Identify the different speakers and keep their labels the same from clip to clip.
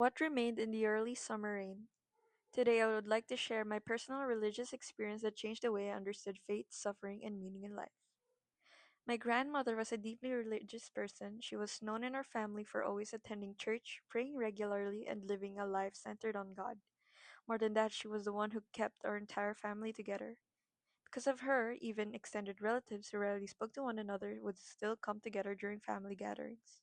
Speaker 1: What remained in the early summer rain? Today, I would like to share my personal religious experience that changed the way I understood faith, suffering, and meaning in life. My grandmother was a deeply religious person. She was known in our family for always attending church, praying regularly, and living a life centered on God. More than that, she was the one who kept our entire family together. Because of her, even extended relatives who rarely spoke to one another would still come together during family gatherings.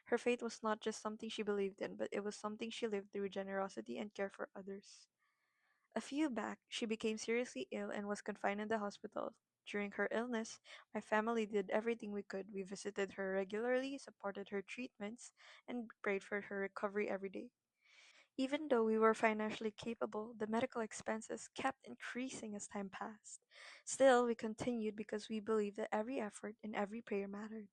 Speaker 1: Her faith was not just something she believed in, but it was something she lived through generosity and care for others. A few back, she became seriously ill and was confined in the hospital. During her illness, my family did everything we could. We visited her regularly, supported her treatments, and prayed for her recovery every day. Even though we were financially capable, the medical expenses kept increasing as time passed. Still, we continued because we believed that every effort and every prayer mattered.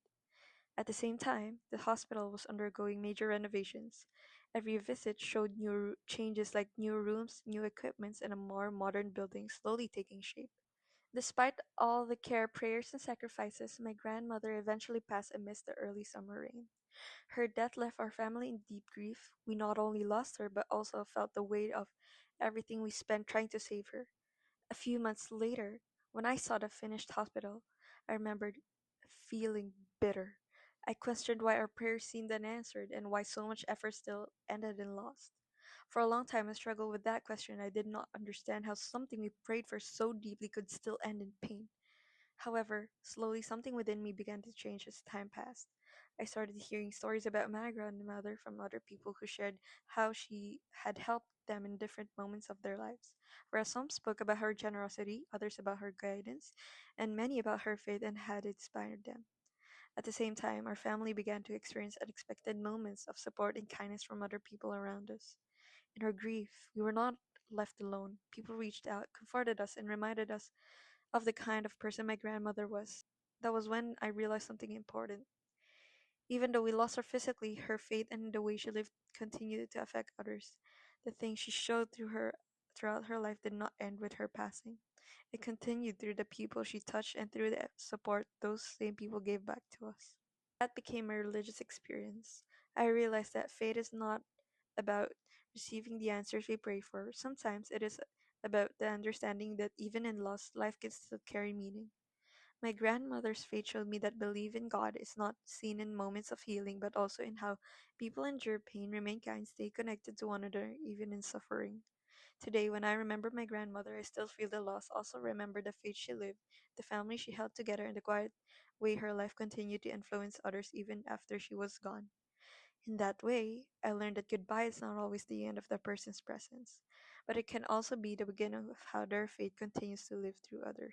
Speaker 1: At the same time, the hospital was undergoing major renovations. Every visit showed new changes like new rooms, new equipments, and a more modern building slowly taking shape. Despite all the care, prayers, and sacrifices, my grandmother eventually passed amidst the early summer rain. Her death left our family in deep grief. We not only lost her, but also felt the weight of everything we spent trying to save her. A few months later, when I saw the finished hospital, I remembered feeling bitter. I questioned why our prayers seemed unanswered and why so much effort still ended in loss. For a long time, I struggled with that question. I did not understand how something we prayed for so deeply could still end in pain. However, slowly something within me began to change as time passed. I started hearing stories about my grandmother from other people who shared how she had helped them in different moments of their lives. Whereas some spoke about her generosity, others about her guidance, and many about her faith and had inspired them. At the same time, our family began to experience unexpected moments of support and kindness from other people around us. In our grief, we were not left alone. People reached out, comforted us, and reminded us of the kind of person my grandmother was. That was when I realized something important. Even though we lost her physically, her faith and the way she lived continued to affect others. The things she showed throughout her life did not end with her passing. It continued through the people she touched and through the support those same people gave back to us. That became my religious experience. I realized that faith is not about receiving the answers we pray for. Sometimes it is about the understanding that even in loss, life can still carry meaning. My grandmother's faith showed me that belief in God is not seen in moments of healing, but also in how people endure pain, remain kind, stay connected to one another, even in suffering. Today, when I remember my grandmother, I still feel the loss, also remember the faith she lived, the family she held together, and the quiet way her life continued to influence others even after she was gone. In that way, I learned that goodbye is not always the end of the person's presence, but it can also be the beginning of how their faith continues to live through others.